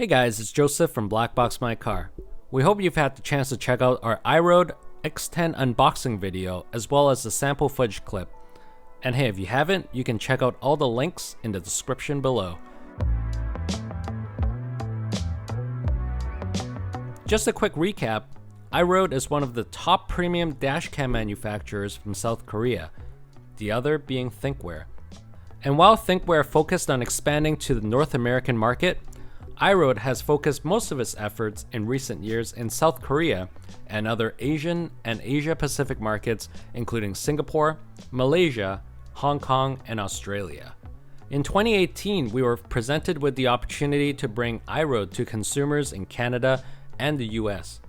Hey guys, it's Joseph from BlackboxMyCar. We hope you've had the chance to check out our IROAD X10 unboxing video as well as the sample footage clip. And hey, if you haven't, you can check out all the links in the description below. Just a quick recap, IROAD is one of the top premium dashcam manufacturers from South Korea, the other being Thinkware. And while Thinkware focused on expanding to the North American market, IROAD has focused most of its efforts in recent years in South Korea and other Asian and Asia Pacific markets, including Singapore, Malaysia, Hong Kong, and Australia. In 2018, we were presented with the opportunity to bring IROAD to consumers in Canada and the US.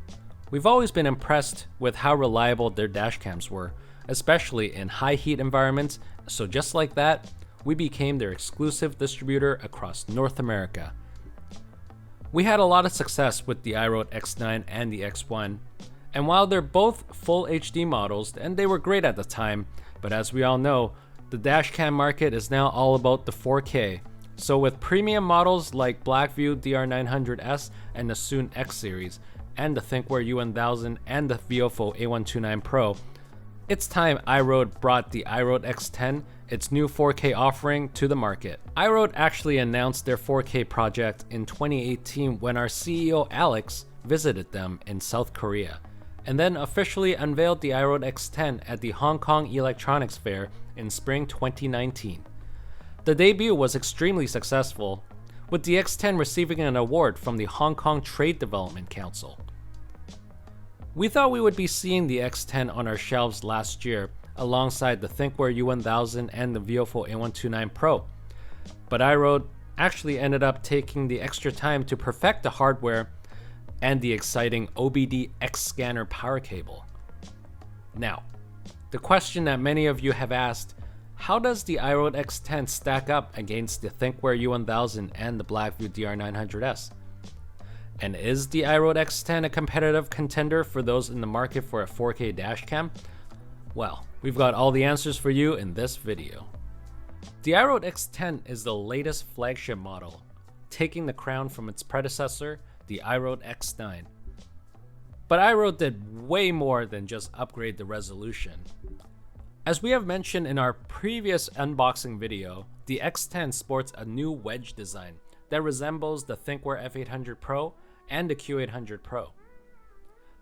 We've always been impressed with how reliable their dashcams were, especially in high heat environments, so just like that, we became their exclusive distributor across North America. We had a lot of success with the IROAD X9 and the X1, and while they're both full HD models, and they were great at the time, but as we all know, the dashcam market is now all about the 4K. So with premium models like Blackview DR900S and the soon X series, and the Thinkware U1000 and the Viofo A129 Pro, it's time IROAD brought the IROAD X10, its new 4K offering, to the market. IROAD actually announced their 4K project in 2018 when our CEO Alex visited them in South Korea, and then officially unveiled the IROAD X10 at the Hong Kong Electronics Fair in spring 2019. The debut was extremely successful, with the X10 receiving an award from the Hong Kong Trade Development Council. We thought we would be seeing the X10 on our shelves last year, alongside the Thinkware U1000 and the Viofo A129 Pro, but IROAD actually ended up taking the extra time to perfect the hardware and the exciting OBD X-Scanner power cable. Now, the question that many of you have asked, how does the IROAD X10 stack up against the Thinkware U1000 and the Blackview DR900S? And is the IROAD X10 a competitive contender for those in the market for a 4K dashcam? Well, we've got all the answers for you in this video. The IROAD X10 is the latest flagship model, taking the crown from its predecessor, the IROAD X9. But IROAD did way more than just upgrade the resolution. As we have mentioned in our previous unboxing video, the X10 sports a new wedge design that resembles the Thinkware F800 Pro and the Q800 Pro.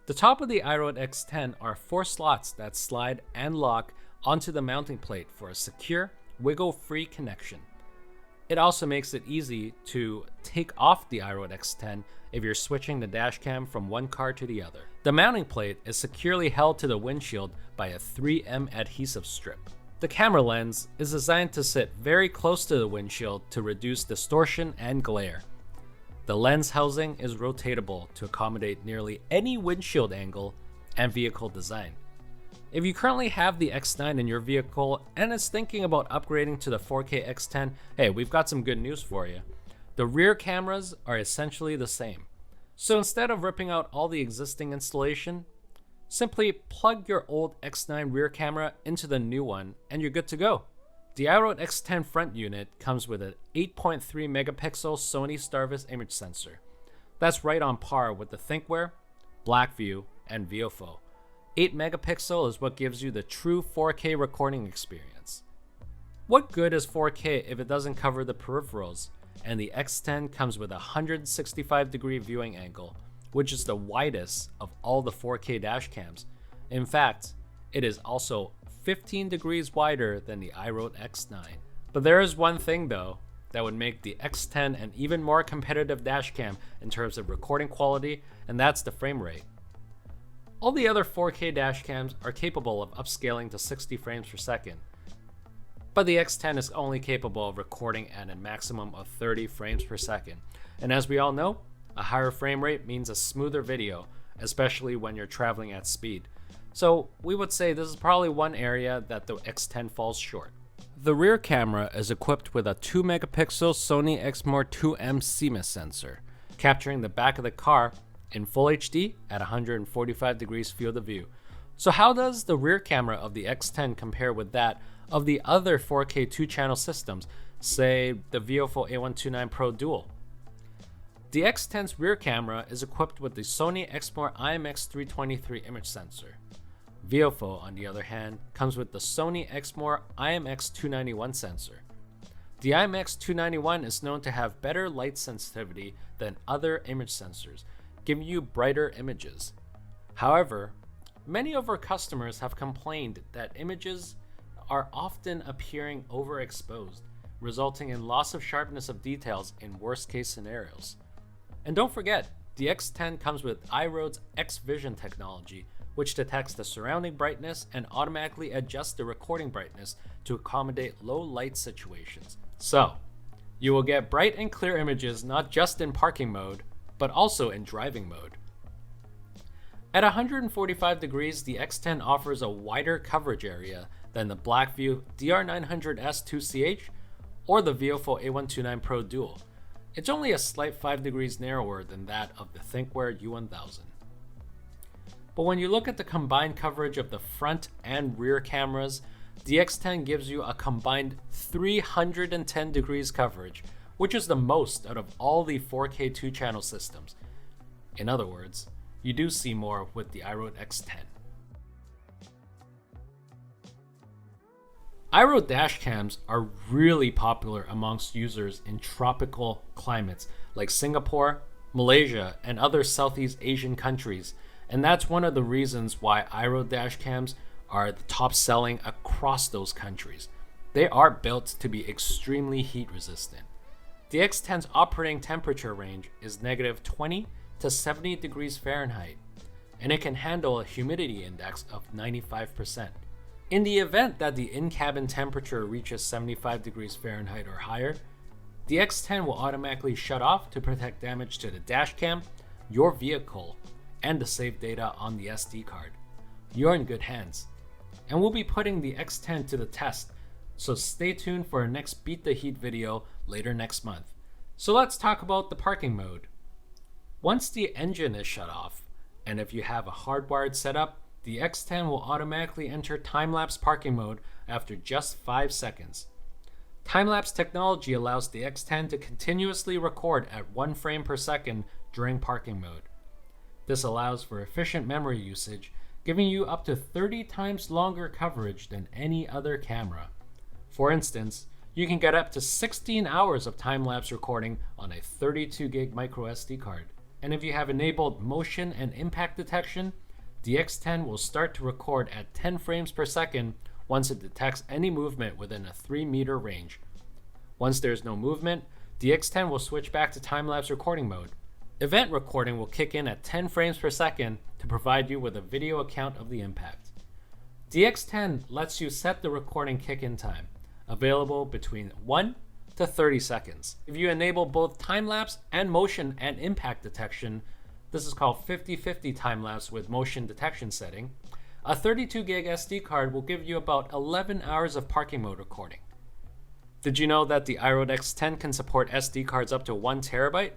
The top of the IROAD X10 are 4 slots that slide and lock onto the mounting plate for a secure, wiggle-free connection. It also makes it easy to take off the IROAD X10 if you're switching the dashcam from one car to the other. The mounting plate is securely held to the windshield by a 3M adhesive strip. The camera lens is designed to sit very close to the windshield to reduce distortion and glare. The lens housing is rotatable to accommodate nearly any windshield angle and vehicle design. If you currently have the X9 in your vehicle and is thinking about upgrading to the 4K X10, hey, we've got some good news for you. The rear cameras are essentially the same. So instead of ripping out all the existing installation, simply plug your old X9 rear camera into the new one and you're good to go. The IROAD X10 front unit comes with an 8.3 megapixel Sony Starvis image sensor. That's right on par with the Thinkware, Blackview, and Viofo. 8 megapixel is what gives you the true 4K recording experience. What good is 4K if it doesn't cover the peripherals? And the X10 comes with a 165-degree viewing angle, which is the widest of all the 4K dashcams. In fact, it is also 15 degrees wider than the IROAD X9. But there is one thing though that would make the X10 an even more competitive dashcam in terms of recording quality, and that's the frame rate. All the other 4K dashcams are capable of upscaling to 60 frames per second, but the X10 is only capable of recording at a maximum of 30 frames per second. And as we all know, a higher frame rate means a smoother video, especially when you're traveling at speed. So we would say this is probably one area that the X10 falls short. The rear camera is equipped with a 2 megapixel Sony Exmor 2M CMOS sensor, capturing the back of the car in full HD at 145 degrees field of view. So how does the rear camera of the X10 compare with that of the other 4K 2-channel systems, say the Viofo A129 Pro Dual? The X10's rear camera is equipped with the Sony Exmor IMX323 image sensor. Viofo, on the other hand, comes with the Sony Exmor IMX291 sensor. The IMX291 is known to have better light sensitivity than other image sensors, giving you brighter images. However, many of our customers have complained that images are often appearing overexposed, resulting in loss of sharpness of details in worst-case scenarios. And don't forget, the X10 comes with IROAD's X-Vision technology, which detects the surrounding brightness and automatically adjusts the recording brightness to accommodate low light situations. So, you will get bright and clear images not just in parking mode, but also in driving mode. At 145 degrees, the X10 offers a wider coverage area than the Blackview DR900S 2CH or the Viofo A129 Pro Dual. It's only a slight 5 degrees narrower than that of the Thinkware U1000. But when you look at the combined coverage of the front and rear cameras, the X10 gives you a combined 310 degrees coverage, which is the most out of all the 4K 2-channel systems. In other words, you do see more with the IROAD X10. IROAD dashcams are really popular amongst users in tropical climates like Singapore, Malaysia, and other Southeast Asian countries, and that's one of the reasons why IROAD dashcams are the top selling across those countries. They are built to be extremely heat resistant. The X10's operating temperature range is -20 to 70 degrees Fahrenheit, and it can handle a humidity index of 95%. In the event that the in-cabin temperature reaches 75 degrees Fahrenheit or higher, the X10 will automatically shut off to protect damage to the dashcam, your vehicle, and the saved data on the SD card. You're in good hands. And we'll be putting the X10 to the test, so stay tuned for our next Beat the Heat video later next month. So let's talk about the parking mode. Once the engine is shut off, and if you have a hardwired setup, the X10 will automatically enter time-lapse parking mode after just 5 seconds. Time-lapse technology allows the X10 to continuously record at 1 frame per second during parking mode. This allows for efficient memory usage, giving you up to 30 times longer coverage than any other camera. For instance, you can get up to 16 hours of time-lapse recording on a 32 gig micro SD card. And if you have enabled motion and impact detection, the X10 will start to record at 10 frames per second once it detects any movement within a 3-meter range. Once there is no movement, the X10 will switch back to time-lapse recording mode. Event recording will kick in at 10 frames per second to provide you with a video account of the impact. The X10 lets you set the recording kick-in time, available between 1 to 30 seconds. If you enable both time-lapse and motion and impact detection, this is called 50-50 time-lapse with motion detection setting, a 32 gig SD card will give you about 11 hours of parking mode recording. Did you know that the IROAD X10 can support SD cards up to 1 terabyte?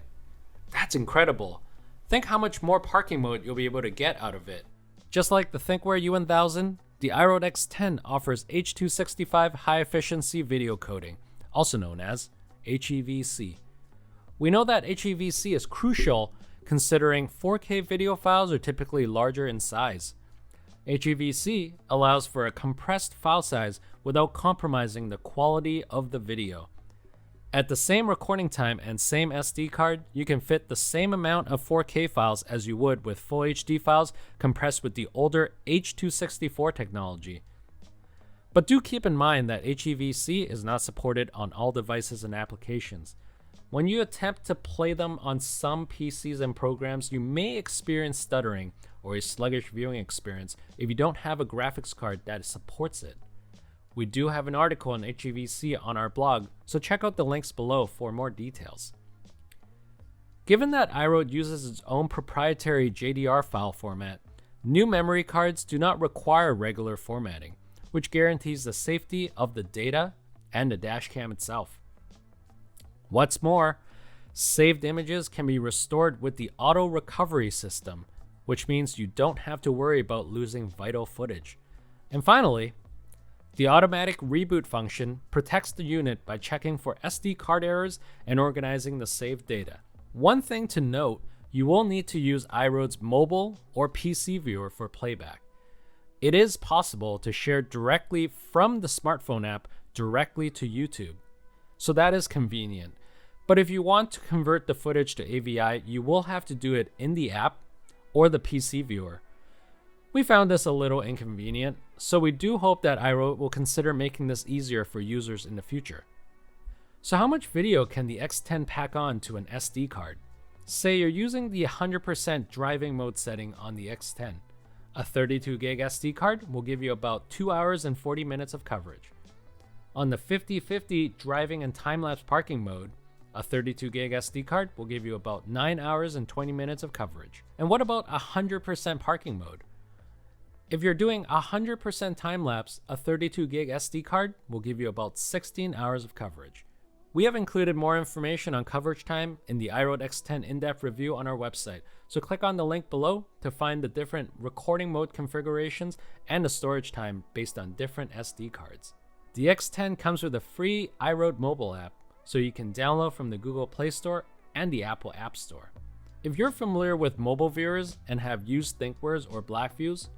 That's incredible. Think how much more parking mode you'll be able to get out of it. Just like the Thinkware U1000, the IROAD X10 offers H.265 high-efficiency video coding, also known as HEVC. We know that HEVC is crucial considering 4K video files are typically larger in size. HEVC allows for a compressed file size without compromising the quality of the video. At the same recording time and same SD card, you can fit the same amount of 4K files as you would with Full HD files compressed with the older H.264 technology. But do keep in mind that HEVC is not supported on all devices and applications. When you attempt to play them on some PCs and programs, you may experience stuttering or a sluggish viewing experience if you don't have a graphics card that supports it. We do have an article on HEVC on our blog, so check out the links below for more details. Given that IROAD uses its own proprietary JDR file format, new memory cards do not require regular formatting, which guarantees the safety of the data and the dashcam itself. What's more, saved images can be restored with the auto recovery system, which means you don't have to worry about losing vital footage. And finally, the automatic reboot function protects the unit by checking for SD card errors and organizing the saved data. One thing to note, you will need to use iRoad's mobile or PC viewer for playback. It is possible to share directly from the smartphone app directly to YouTube, so that is convenient. But if you want to convert the footage to AVI, you will have to do it in the app or the PC viewer. We found this a little inconvenient, so we do hope that iRoad will consider making this easier for users in the future. So how much video can the X10 pack on to an SD card? Say you're using the 100% driving mode setting on the X10. A 32 gig SD card will give you about 2 hours and 40 minutes of coverage. On the 50/50 driving and time-lapse parking mode, a 32 gig SD card will give you about 9 hours and 20 minutes of coverage. And what about 100% parking mode? If you're doing 100% time-lapse, a 32 gig SD card will give you about 16 hours of coverage. We have included more information on coverage time in the IROAD X10 in-depth review on our website, so click on the link below to find the different recording mode configurations and the storage time based on different SD cards. The X10 comes with a free iRoad mobile app, so you can download from the Google Play Store and the Apple App Store. If you're familiar with mobile viewers and have used ThinkWares or BlackViews,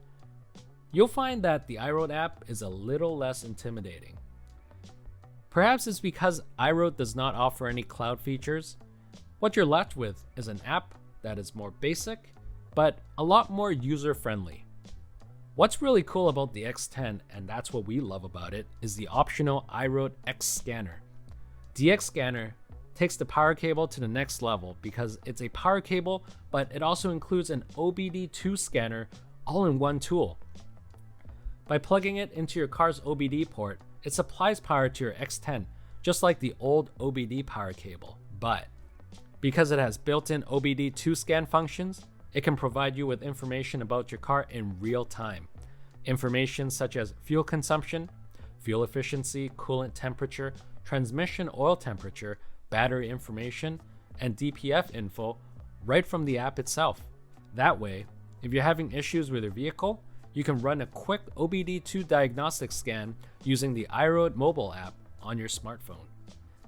you'll find that the iRoad app is a little less intimidating. Perhaps it's because iRoad does not offer any cloud features. What you're left with is an app that is more basic, but a lot more user-friendly. What's really cool about the X10, and that's what we love about it, is the optional IROAD X-Scanner. The X-Scanner takes the power cable to the next level because it's a power cable, but it also includes an OBD2 scanner all in one tool. By plugging it into your car's OBD port, it supplies power to your X10, just like the old OBD power cable. But because it has built-in OBD2 scan functions, it can provide you with information about your car in real time. Information such as fuel consumption, fuel efficiency, coolant temperature, transmission oil temperature, battery information, and DPF info right from the app itself. That way, if you're having issues with your vehicle, you can run a quick OBD2 diagnostic scan using the iRoad mobile app on your smartphone.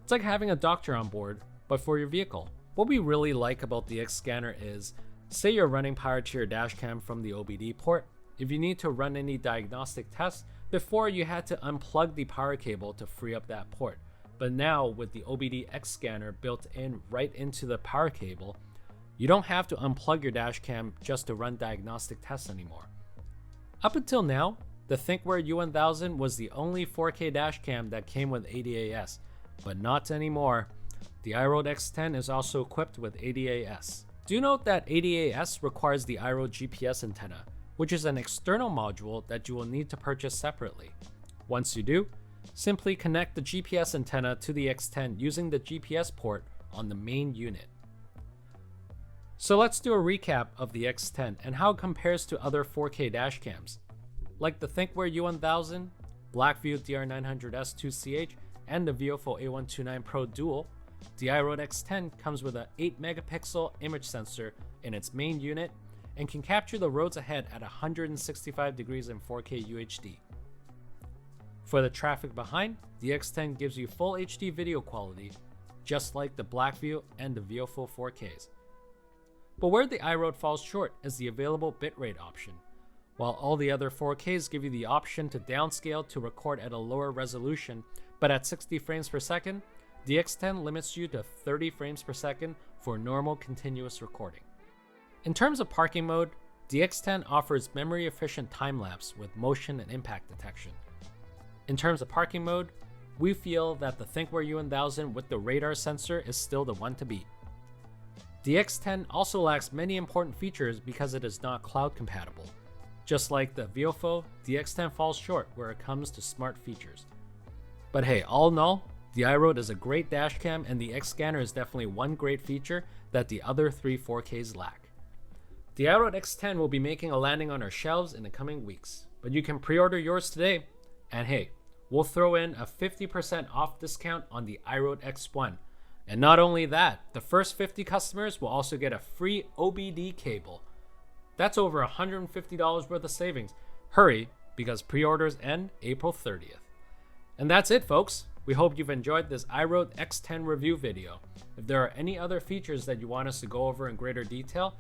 It's like having a doctor on board, but for your vehicle. What we really like about the X-Scanner is, say you're running power to your dash cam from the OBD port, if you need to run any diagnostic tests, before you had to unplug the power cable to free up that port. But now with the OBD X-Scanner built in right into the power cable, you don't have to unplug your dash cam just to run diagnostic tests anymore. Up until now, the ThinkWare U1000 was the only 4K dashcam that came with ADAS, but not anymore. The iRoad X10 is also equipped with ADAS. Do note that ADAS requires the iRoad GPS antenna, which is an external module that you will need to purchase separately. Once you do, simply connect the GPS antenna to the X10 using the GPS port on the main unit. So let's do a recap of the X10 and how it compares to other 4K dashcams. Like the ThinkWare U1000, BlackView DR900S2CH, and the Viofo A129 Pro Dual, the iRoad X10 comes with an 8 megapixel image sensor in its main unit and can capture the roads ahead at 165 degrees in 4K UHD. For the traffic behind, the X10 gives you full HD video quality, just like the BlackView and the Viofo 4Ks. But where the iRoad falls short is the available bitrate option. While all the other 4Ks give you the option to downscale to record at a lower resolution, but at 60 frames per second, the X10 limits you to 30 frames per second for normal continuous recording. In terms of parking mode, the X10 offers memory-efficient time-lapse with motion and impact detection. In terms of parking mode, we feel that the ThinkWare U1000 with the radar sensor is still the one to beat. The X10 also lacks many important features because it is not cloud compatible. Just like the Viofo, the X10 falls short where it comes to smart features. But hey, all in all, the iRoad is a great dashcam and the X-Scanner is definitely one great feature that the other three 4Ks lack. The iRoad X10 will be making a landing on our shelves in the coming weeks, but you can pre-order yours today, and hey, we'll throw in a 50% off discount on the iRoad X1. And not only that, the first 50 customers will also get a free OBD cable. That's over $150 worth of savings. Hurry, because pre-orders end April 30th. And that's it, folks. We hope you've enjoyed this IROAD X10 review video. If there are any other features that you want us to go over in greater detail,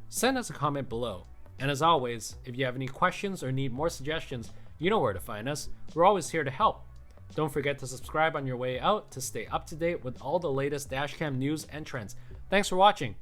send us a comment below. And as always, if you have any questions or need more suggestions, you know where to find us. We're always here to help. Don't forget to subscribe on your way out to stay up to date with all the latest dashcam news and trends. Thanks for watching.